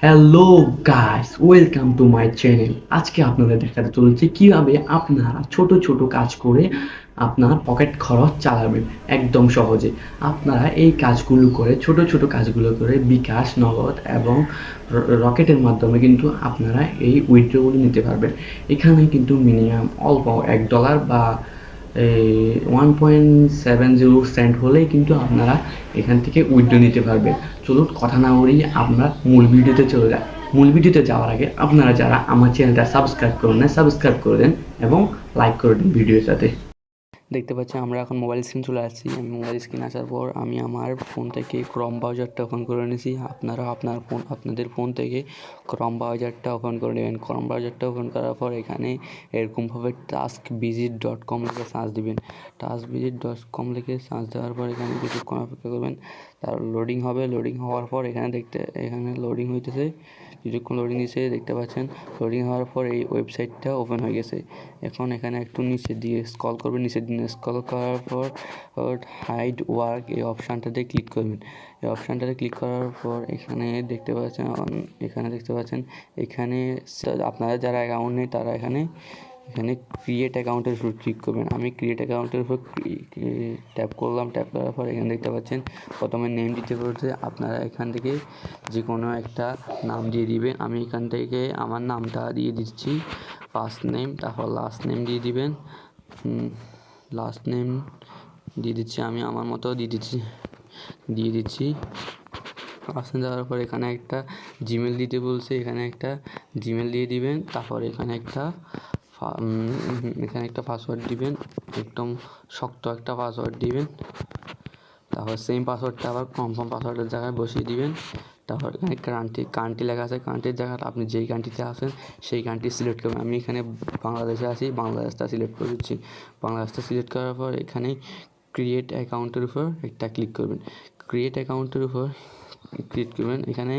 Hello guys, welcome to my channel. আজকে আপনাদের দেখাতে চলেছে কিভাবে আপনারা ছোট ছোট কাজ করে আপনার পকেট খরচ চালাবেন একদম সহজে। আপনারা এই কাজগুলো করে ছোট ছোট কাজগুলো করে বিকাশ, নগদ এবং রকেটের মাধ্যমে কিন্তু আপনারা এই উইথড্রগুলো নিতে পারবেন। এখানে কিন্তু মিনিমাম অল্প $1 বা এই 1.70 সেন্ট হলেই কিন্তু আপনারা এখান থেকে উইথড্র নিতে পারবেন। চলুন কথা না বাড়িয়ে আমরা মূল ভিডিওতে চলে যাই। মূল ভিডিওতে যাওয়ার আগে আপনারা যারা আমার চ্যানেলটা সাবস্ক্রাইব করুন না, সাবস্ক্রাইব করে দেন এবং লাইক করে দিন ভিডিওর সাথে। দেখতে পাচ্ছি আমরা এখন মোবাইল স্ক্রিন চলে আসছি। আমি মোবাইল স্ক্রিন আসার পর আমি আমার ফোন থেকে ক্রম ব্রাউজারটা ওপেন করে নিয়েছি। আপনারা আপনাদের ফোন থেকে ক্রম ব্রাউজারটা ওপেন করে নেবেন। ক্রম ব্রাউজারটা ওপেন করার পর এখানে এরকমভাবে taskvisit.com লিখে সার্চ দিবেন। taskvisit.com লিখে সার্চ দেওয়ার পর এখানে কিছুক্ষণ অপেক্ষা করবেন। তার লোডিং হবে। লোডিং হওয়ার পর এখানে লোডিং হইতেছে। কিছুক্ষণ লোডিং দিচ্ছে, দেখতে পাচ্ছেন। লোডিং হওয়ার পর এই ওয়েবসাইটটা ওপেন হয়ে গেছে। এখন এখানে একটু নিচের দিকে স্ক্রল করবেন। নিচের দিকে স্ক্রল করার পর হাইড ওয়ার্ক এই অপশানটাতে ক্লিক করবেন। এই অপশানটাতে ক্লিক করার পর এখানে দেখতে পাচ্ছেন এখানে আপনারা যারা অ্যাকাউন্ট নেই তারা এখানে ক্রিয়েট অ্যাকাউন্টের উপর ক্লিক করবেন। আমি ক্রিয়েট অ্যাকাউন্টের উপর ট্যাপ করলাম। ট্যাপ করার পর এখানে দেখতে পাচ্ছেন প্রথমে নেম দিতে বলছে। আপনারা এখান থেকে যে কোনো একটা নাম দিয়ে দিবেন। আমি এখান থেকে আমার নামটা দিয়ে দিচ্ছি, ফার্স্ট নেম, তারপর লাস্ট নেম দিয়ে দিবেন। লাস্ট নেম দিয়ে দিচ্ছি, আমি আমার মতো দিয়ে দিচ্ছি। লাস্ট নেম দেওয়ার পর এখানে একটা জিমেল দিতে বলছে, এখানে একটা জিমেল দিয়ে দিবেন। তারপর এখানে একটা পাসওয়ার্ড দিবেন, একদম শক্ত একটা পাসওয়ার্ড দিবেন। তারপর সেম পাসওয়ার্ডটা আবার কনফার্ম পাসওয়ার্ডের জায়গায় বসিয়ে দিবেন। তারপর এখানে কান্ট্রি লেখা আছে, কান্ট্রির জায়গাটা আপনি যেই কান্ট্রিতে আছেন সেই কান্ট্রি সিলেক্ট করবেন। আমি এখানে বাংলাদেশে আছি, বাংলাদেশটা সিলেক্ট করে দিচ্ছি। বাংলাদেশটা সিলেক্ট করার পর এখানে ক্রিয়েট অ্যাকাউন্টের উপর একটা ক্লিক করবেন। ক্রিয়েট অ্যাকাউন্টের উপর ক্লিক করবেন। এখানে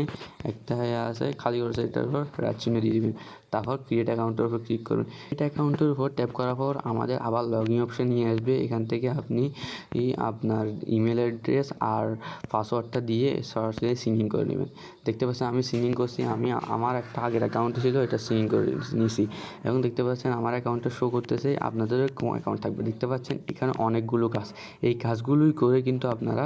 একটা আছে খালি করেছে, এটার উপর চিহ্ন দিয়ে দিবেন। তারপর ক্রিয়েট অ্যাকাউন্টের উপর ক্লিক করবেন। ক্রিয়েট অ্যাকাউন্টের উপর ট্যাপ করার পর আমাদের আবার লগইন অপশন নিয়ে আসবে। এখান থেকে আপনি আপনার ইমেল অ্যাড্রেস আর পাসওয়ার্ডটা দিয়ে সরাসরি সিং ইন করে নেবেন। দেখতে পাচ্ছেন আমি সিং ইন করছি। আমি আমার একটা আগের অ্যাকাউন্ট ছিল, এটা সিং ইন করে নিয়েছি। এবং দেখতে পাচ্ছেন আমার অ্যাকাউন্টটা শো করতেছে, আপনাদের কোন অ্যাকাউন্ট থাকবে। দেখতে পাচ্ছেন এখানে অনেকগুলো কাজ, এই কাজগুলোই করে কিন্তু আপনারা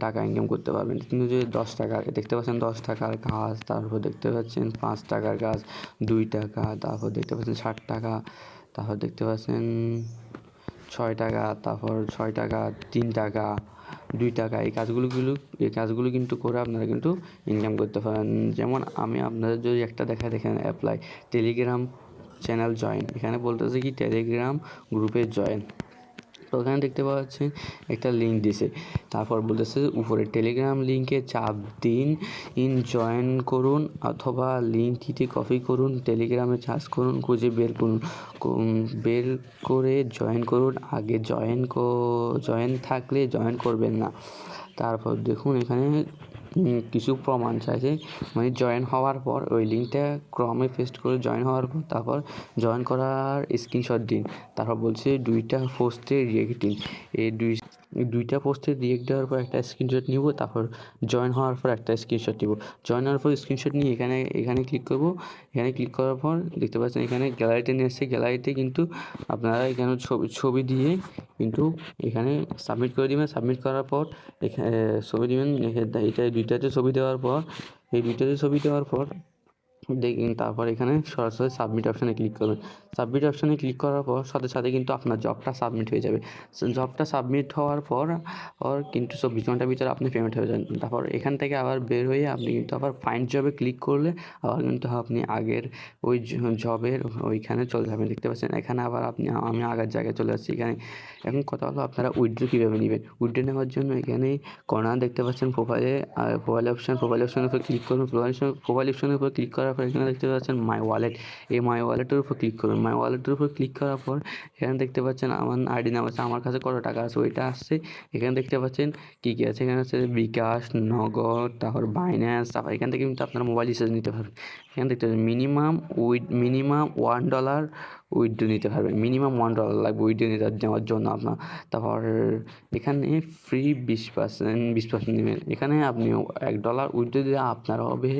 টাকা ইনকাম করতে পারবেন। কিন্তু যে 10 টাকা দেখতে পাচ্ছেন, 10 টাকার কাজ, তারপর দেখতে পাচ্ছেন 5 টাকার কাজ, 2 টাকা, তারপর দেখতে পাচ্ছেন 60 টাকা, তারপর দেখতে পাচ্ছেন 6 টাকা, তারপর 6 টাকা, 3 টাকা, 2 টাকা। এই কাজগুলো কিন্তু করে আপনারা কিন্তু ইনকাম করতে পারেন। যেমন আমি আপনাদের যদি একটা দেখেন অ্যাপ্লাই টেলিগ্রাম চ্যানেল জয়েন, এখানে বলতেছে কি টেলিগ্রাম গ্রুপে জয়েন। তো ওখানে দেখতে পাচ্ছেন একটা লিঙ্ক দিছে। তারপর বলতেছে উপরে টেলিগ্রাম লিঙ্কে চাপ দিন, জয়েন করুন অথবা লিঙ্কটিতে কপি করুন, টেলিগ্রামে সার্চ করুন, খুঁজে বের করুন, বের করে জয়েন করুন। আগে জয়েন থাকলে জয়েন করবেন না। তারপর দেখুন এখানে কিছু প্রমাণ চাইছে, মানে জয়েন হওয়ার পর ওই লিঙ্কটা ক্রমে পেস্ট করে জয়েন হওয়ার পর তারপর জয়েন করার স্ক্রিনশট দিন। তারপর বলছে 2টা পোস্টে রিয়েক্ট দিন। এই 2টা পোস্টে রিয়েক্ট দেওয়ার পর একটা স্ক্রিনশট নিব, তারপর জয়েন হওয়ার পর একটা স্ক্রিনশট নিব। জয়েন হওয়ার পর স্ক্রিনশট নিয়ে এখানে ক্লিক করব। এখানে ক্লিক করার পর দেখতে পাচ্ছেন এখানে গ্যালারিতে নিয়ে এসেছে। গ্যালারিতে কিন্তু আপনারা এখানে ছবি দিয়ে কিন্তু এখানে সাবমিট করে দিবেন। সাবমিট করার পর এখানে ছবি দিবেন। এটা 2টাতে ছবি দেওয়ার পর দেখুন, তারপর এখানে সরাসরি সাবমিট অপশানে ক্লিক করবেন। সাবমিট অপশানে ক্লিক করার পর সাথে সাথে কিন্তু আপনার জবটা সাবমিট হয়ে যাবে। জবটা সাবমিট হওয়ার পর কিন্তু 24 ঘন্টার ভিতরে আপনি পেমেন্ট হয়ে যাবেন। তারপর এখান থেকে আবার বের হয়ে আপনি কিন্তু আবার ফাইন্ড জবে ক্লিক করলে আবার কিন্তু আপনি আগের ওই জবের ওইখানে চলে যাবেন। দেখতে পাচ্ছেন এখানে আবার আমি আগের জায়গায় চলে আসছি। এখন কথা হলো আপনারা উইথড্র কীভাবে নেবেন। উইথড্র নেওয়ার জন্য এখানে কর্নার দেখতে পাচ্ছেন প্রোফাইল অপশানের উপর ক্লিক করুন। প্রোফাইল অপশানের উপর ক্লিক করার পর এখানে দেখতে পাচ্ছেন মাই ওয়ালেট। এই মাই ওয়ালেটের উপর ক্লিক করুন। মাই ওয়ালেটের উপর ক্লিক করার পর এখানে দেখতে পাচ্ছেন আমার আইডি নাম আছে, আমার কাছে কত টাকা আছে ওইটা আসছে। এখানে দেখতে পাচ্ছেন কী আছে, এখানে আছে বিকাশ, নগদ, তারপর বাইন্যান্স। তারপর এখান থেকে কিন্তু আপনারা মোবাইল রিচার্জ নিতে পারবেন। এখানে দেখতে পাচ্ছেন মিনিমাম $1 উইথড্র নিতে পারবেন। মিনিমাম $1 লাগবে উইথড্র নেওয়ার জন্য আপনার। তারপর এখানে ফ্রি 20% নেবেন। এখানে আপনি $1 উইথড্র দিলে আপনার হবে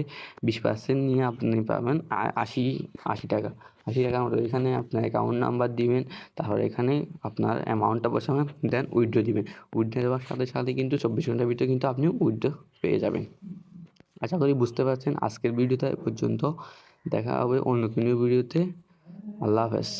20% নিয়ে আপনি পাবেন 80 টাকা। 80 টাকার মতো। এখানে আপনার অ্যাকাউন্ট নাম্বার দিবেন, তারপর এখানে আপনার অ্যামাউন্টটা বসাবেন, দেন উইথড্র দিবেন। উইথড্র দেওয়ার সাথে সাথে কিন্তু 24 ঘন্টার ভিতরে কিন্তু আপনি উইথড্র পেয়ে যাবেন। আশা করি বুঝতে পারছেন। আজকের ভিডিওটা এ পর্যন্ত, দেখা হবে অন্য কোনো ভিডিওতে। আল্লাহ হাফেজ।